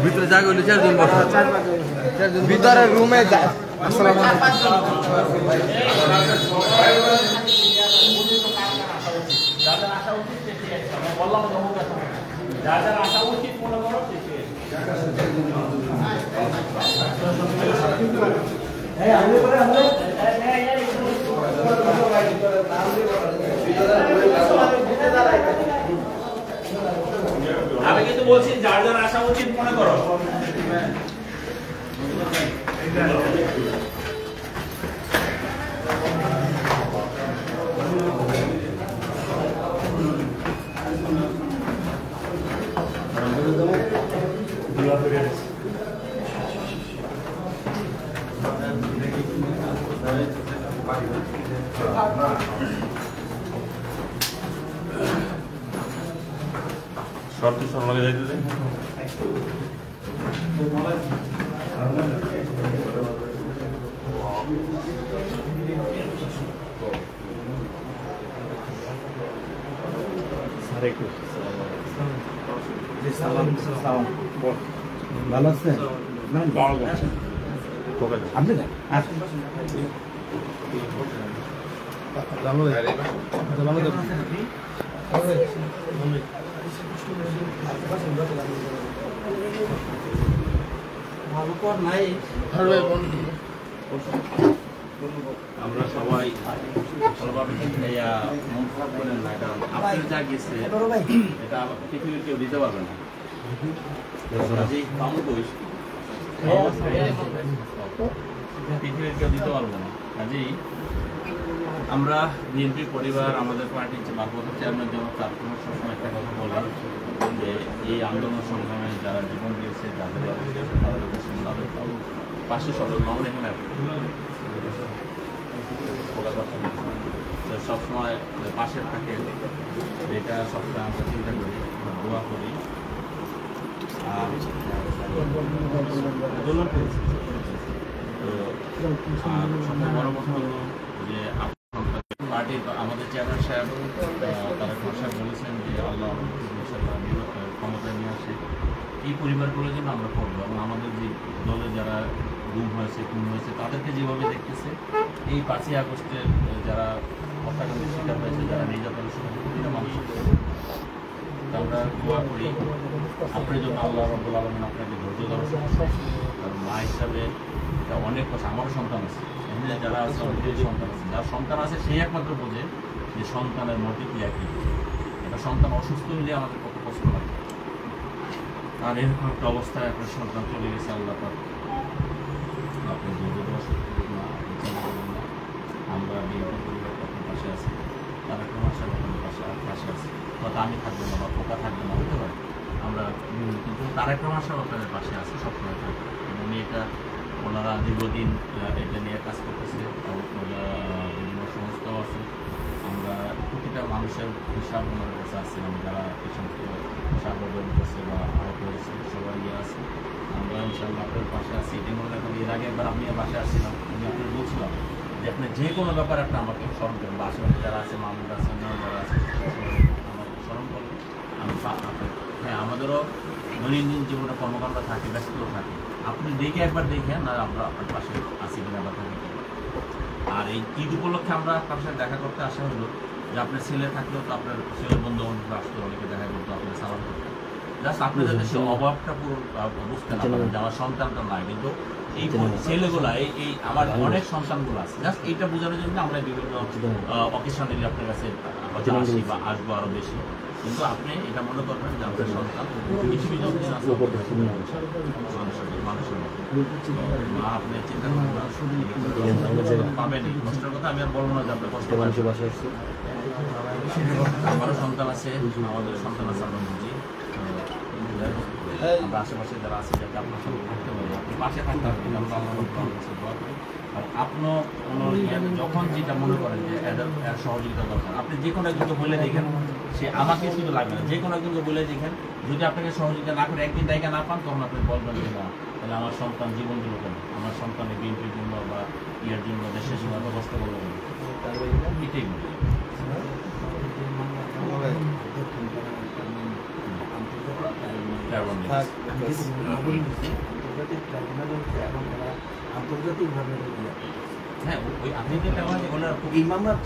ভিতরে জায়গা হলে 4 জন বসা, ভিতরে রুমে আমি কিন্তু বলছি যার যার আসা উচিত মনে করো। শর্ত সরলাগে যাইতে দেন ভালো আছে আপনি আমরা সবাই মন খারাপ করেন না, কারণ আপনার যা গেছে এটা পৃথিবীর কেউ দিতে পারবে না। পৃথিবীর কেউ দিতে পারবে না। কাজেই আমরা বিএনপি পরিবার, আমাদের পার্টির যে ভারপ্রাপ্ত চেয়ারম্যান যেমন তার সবসময় একটা কথা বলেন যে এই আন্দোলন সংগ্রামে যারা জীবন দিয়েছে, যাদের তাদের পাশে সবাই আমরা এখানে সবসময় পাশে থাকে, এটা সবসময় আমরা চিন্তা করি, দোয়া করি। আর সবচেয়ে বড় কথা হলো যে পার্টির আমাদের চেয়ারম্যান সাহেব তারা সাহেব বলেছেন যে আল্লাহ ক্ষমতায় নিয়ে আসে এই পরিবারগুলোর জন্য আমরা করবো, এবং আমাদের যে দলে যারা গুম হয়েছে, খুন হয়েছে, তাদেরকে যেভাবে দেখতেছে এই 5ই আগস্টের যারা হত্যাকাণ্ডের শিকার হয়েছে, যারা নির্যাতনের শিকার হয়েছে, প্রতিটা মানুষের আমরা দোয়া করি আপনার জন্য আল্লাহ রাব্বুল আলামিন আপনাকে ধৈর্য ধরার, কারণ মা হিসাবে অনেক কথা। আমারও সন্তান আছে, এখানে যারা আছে অনেকেরই সন্তান আছে, যার সন্তান আছে সেই একমাত্র বোঝে যে সন্তানের মোটিভ কি একই। একটা সন্তান অসুস্থ হলে আমাদের কত কষ্ট লাগে, আর এরকম একটা অবস্থায় আপনার সন্তান চলে গেছে। আল্লাহ আপনি ধৈর্য দেওয়া আমরা বিএনপি পরিবার আপনার পাশে আছি, তারা কোনো আশা আপনাদের পাশে আছে। হয়তো আমি থাকবো না বা পোকা থাকবে না, হতে পারে আমরা, কিন্তু তারা একটা আশা আপনাদের পাশে আছে, সবসময় থাকবে। উনি এটা ওনারা দীর্ঘদিন এটা নিয়ে কাজ করতেছে, বিভিন্ন সংস্থাও আছে। আমরা প্রতিটা মানুষের হিসাব ওনার কাছে আসছিলাম, যারা এই সমস্ত সার্বজনীন করছে বা আহত হয়েছে, সবাই ইয়ে আছে। আমরা ইনশাআল্লাহ আপনার পাশে আছি। এটাই মনে রাখবেন, এর আগে একবার আমি বাসে আসছিলাম, আমি আপনার বলছিলাম যে আপনি যে কোনো ব্যাপারে আপনি আমাকে স্মরণ করেন, বা আশেপাশে যারা আছে, মামুন আছে, অন্যান্য যারা আছে, আমাকে স্মরণ করেন। আমি হ্যাঁ, আমাদেরও দৈনন্দিন জীবনে কর্মকাণ্ড থাকে, ব্যস্ত থাকে, আপনি দেখে একবার দেখেন না আমরা আপনার পাশে আসি কিনা বা থাকি। আর এই ঈদ উপলক্ষে আমরা আপনার সাথে দেখা করতে আসা হলো যে আপনার ছেলে থাকলেও তো আপনার ছেলের বন্ধু বান্ধব আসতো, অনেকে দেখা করতো, আপনার সালাম করতো, জাস্ট আপনি যাতে সে অভাবটা পুরো বুঝতে না পারেন যে আমার সন্তানটা নাই, কিন্তু এই ছেলেগুলা এই আমার অনেক সন্তানগুলো আছে, জাস্ট এইটা বোঝানোর জন্য আমরা বিভিন্ন অকেশনালি আপনার কাছে আসি বা আসবো আরো বেশি। কিন্তু আপনি এটা মনে করবেন যে আপনার সন্তান পৃথিবী যতদিন আছে মানুষের মা আপনি চিন্তা করবেন পাবেন কষ্টের কথা আমি আর বলবো না যে আপনার কষ্ট আমারও সন্তান আছে, আমাদের সন্তান আছে, আমরা বুঝি। আমরা আশেপাশে যারা আছে যাতে আপনার সঙ্গে থাকতে পারি, আপনি পাশে থাকতে পারি, আমরা আর আপনিও কোনো যখন যেটা মনে করেন যে এর সহযোগিতা দরকার, আপনি যে কোনো একজনকে বলে দেখেন, সে আমাকে শুধু লাগবে না, যে কোনো একজনকে বলে দেখেন, যদি আপনাকে সহযোগিতা না করে একদিন জায়গা না পান, তখন আপনি বলবেন যে না, তাহলে আমার সন্তান জীবন দিল কেন, আমার সন্তানের বিএনপির জন্য বা ইয়ার জন্য দেশের জন্য এত কষ্ট করলো কেন, এটাই আন্তর্জাতিকভাবে হ্যাঁ, ওই আপনি যেটা এই মামলার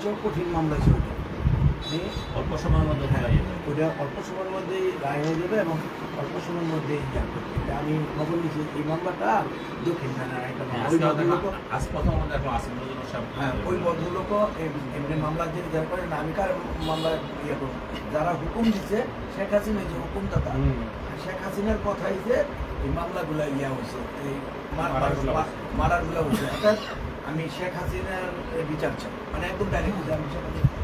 চেয়ে কঠিন মামলা ছিল। অল্প সময়ের মধ্যে ওইটা অল্প সময়ের মধ্যেই রায় হয়ে যাবে এবং অল্প সময়ের মধ্যেই আমি খবর নিচ্ছি এই মামলাটা দক্ষিণ ওই ভদ্রলোক এমনি মামলা যিনি যারা করেন আমি কার মামলা ইয়ে করব, যারা হুকুম দিচ্ছে শেখ হাসিনা যে হুকুমদাতা, শেখ হাসিনার কথাই যে এই মামলাগুলো ইয়া হয়েছে, এই মারারগুলো হয়েছে, অর্থাৎ আমি শেখ হাসিনার বিচার চাই, মানে একদম ডাইরেক্ট আমি শেখ হাসিনা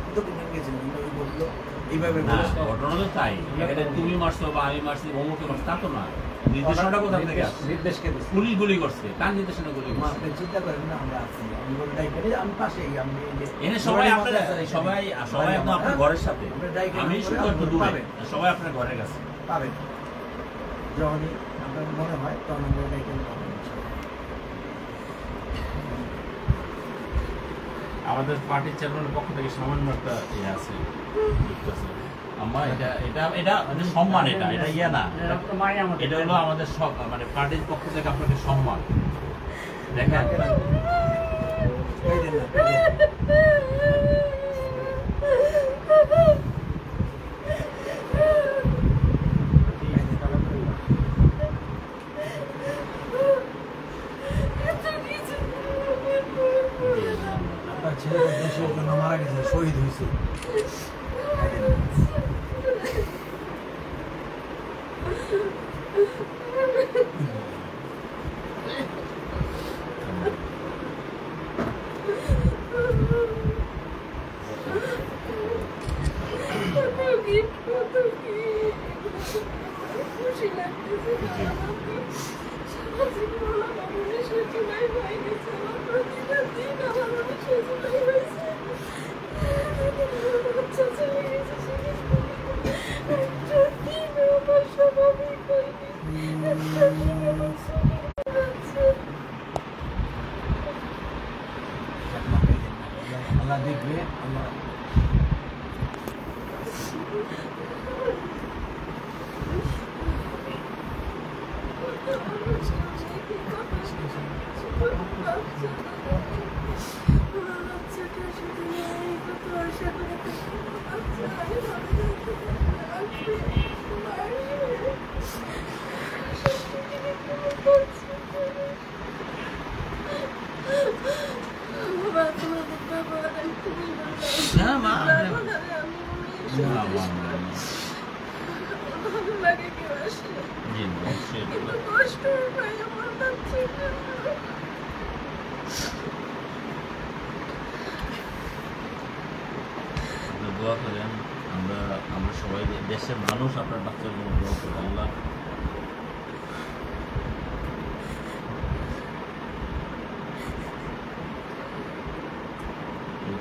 এইভাবে ঘটনা তো তাই, তুমি মারছো বা আমি মারছি অমুকে মারছি তা তো না, নির্দেশনাটা কোথা থেকে নির্দেশকে পুলিশ গুলি করছে, কার নির্দেশনা গুলি করছে চিন্তা করেন না, আমরা আছি আমি পাশেই এনে সবাই আপনার সবাই সবাই একদম আপনার ঘরের সাথে, আমি শুধু একটু দূরে, সবাই আপনার ঘরের কাছে পাবেন, যখনই আপনার মনে হয় তখন আমরা ডাইকে পাবেন। আমাদের পার্টির চেয়ারম্যানের পক্ষ থেকে সামান্য একটা ইয়ে আছে, আমার এটা এটা এটা মানে সম্মান, এটা এটা ইয়ে না, এটা হলো আমাদের সব মানে পার্টির পক্ষ থেকে আপনাকে সম্মান দেখেন। ছেলেটা দেশের জন্য মারা গেছে, শহীদ হয়েছে। আল্লাহ দেখবে, আল্লাহ দোয়া করেন, আমরা সবাই দেশের মানুষ আপনার বাচ্চার জন্য দোয়া করি। আল্লাহ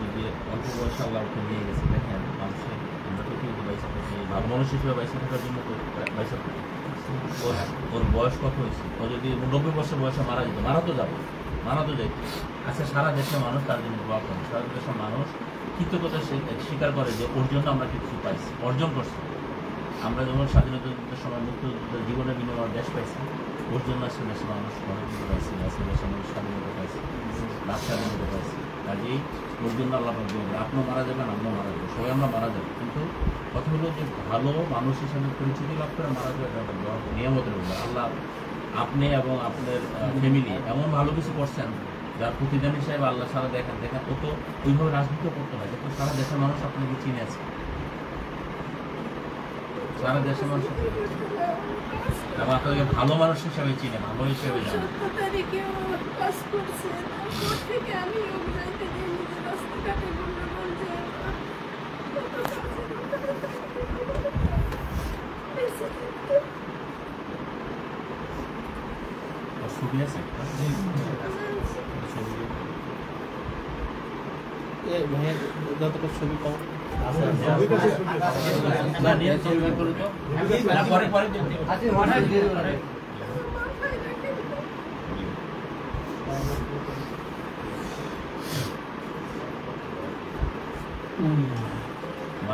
যদি অল্প বয়সে আল্লাহ ওকে নিয়ে গেছে, দেখেন মানুষের আমরা পৃথিবীতে বাইসে থাকি, ভালো মানুষ হিসেবে বাইসে থাকার জন্য তো বাইসে থাকি। ওর বয়স কত হয়েছে, ও যদি 90 বছর বয়সে মারা যেত, মারা তো যাবে, মারা তো যাইত। আচ্ছা, সারা দেশের মানুষ তার জন্য দোয়া করেন, সারা দেশের মানুষ কৃতজ্ঞতা স্বীকার করে যে ওর জন্য আমরা কিছু পাইছি, অর্জন করছি। আমরা যেমন স্বাধীনতা যুদ্ধের সময় মুক্তিযুদ্ধের জীবনের বিনিময়ে দেশ পাইছি, ওর জন্য আজকে দেশের মানুষ গণতন্ত্র পাইছি, আজকে দেশের মানুষ স্বাধীনতা পাইছি, রাত স্বাধীনতা পাইছি। কাজেই ওর জন্য আল্লাহ বলবেন আপনিও মারা যাবেন, আমিও মারা যাবো, সবাই আমরা মারা যাবো, কিন্তু কথা হলো যে ভালো মানুষ হিসাবে পরিচিতি লাভ করে মারা যাবে এটা নিয়ামতের ব্যাপার। আল্লাহ আপনি এবং আপনার ফ্যামিলি এমন ভালো কিছু করছেন যার প্রতিদান হিসাবে আল্লাহ সারা দেখেন ও তো ওইভাবে রাজনীতিও করতে হয়, কিন্তু সারা দেশের মানুষ আপনাকে চিনে আছে। সারা দেশের মানুষ এবং আপনাকে ভালো মানুষ হিসাবে চিনে, ভালো হিসেবে জানে। ছবি আছে ছবি কম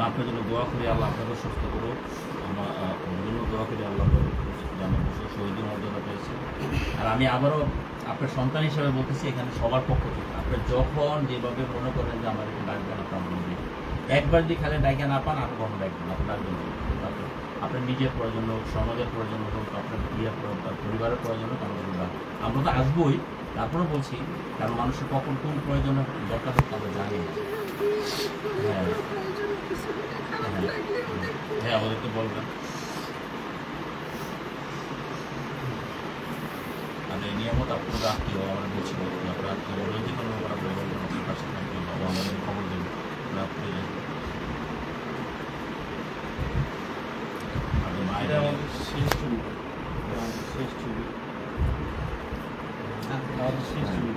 আপনার জন্য দোয়া করি, আল্লাহ আপনাকে সুস্থ করুক। আমার জন্য দোয়া করি, আল্লাহ যেন শহীদের মর্যাদা পেয়েছে। আর আমি আবারও আপনার সন্তান হিসেবে বলতেছি, এখানে সবার পক্ষ থেকে আপনি যখন যেভাবে মনে করেন যে আমার একটু ডাকবেন, আপনার মনে একবার যদি খালি ডাকে না পান আর কখনো ডাকবেন, আপনার ডাকবেন আপনার নিজের প্রয়োজন হোক, সমাজের প্রয়োজন হোক, আপনার পরিবারের প্রয়োজন হোক, আমরা তো আসবোই। তারপরে বলছি, কারণ মানুষের কখন কোন প্রয়োজন দরকার হোক আমরা জানি। হ্যাঁ হ্যাঁ, আমাদেরকে বলবেন। আর এই নিয়মত আপনাদের আত্মীয় আমরা বলছি, আপনার আত্মীয় যে কোনো ব্যাপার আপনার বলবেন, আপনার পাশে থাকবেন, আমাদের খবর দেবেন। আপনি মায়ের আমাদের শেষ ছবি, শেষ ছবি, আমাদের শেষ ছবি।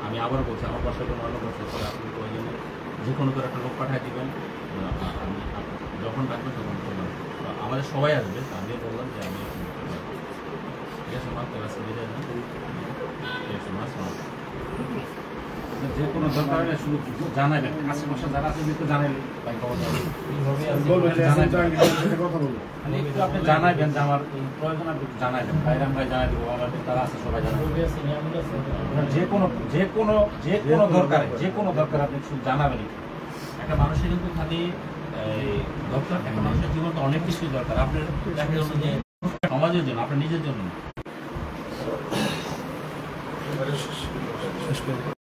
আমি আবার বলছি, আমার বাসায় কোনো অন্য বছর পরে আপনি প্রয়োজনে যে কোনো করে একটা লোক পাঠিয়ে দেবেন, আমি যখন ডাকবেন তখন করবেন। আমাদের সবাই আসবে, আমি বললাম যে আমি ঠিক আছে মাছ যে কোনো দরকার হলে শুধু জানাবেন, আশেপাশে যারা আছে একটু জানাবেন, আপনি জানাবেন যে আমার প্রয়োজন, আপনি জানাবেন, ভাইরাম ভাই জানাই দেবো, আমাদের তারা আছে সবাই জানাবেন। যে কোনো দরকার আপনি শুধু জানাবেন। একটা মানুষের কিন্তু খালি দরকার, একটা মানুষের জীবনে অনেক কিছুই দরকার। আপনার দেখা গেল যে সমাজের জন্য, আপনার নিজের জন্য।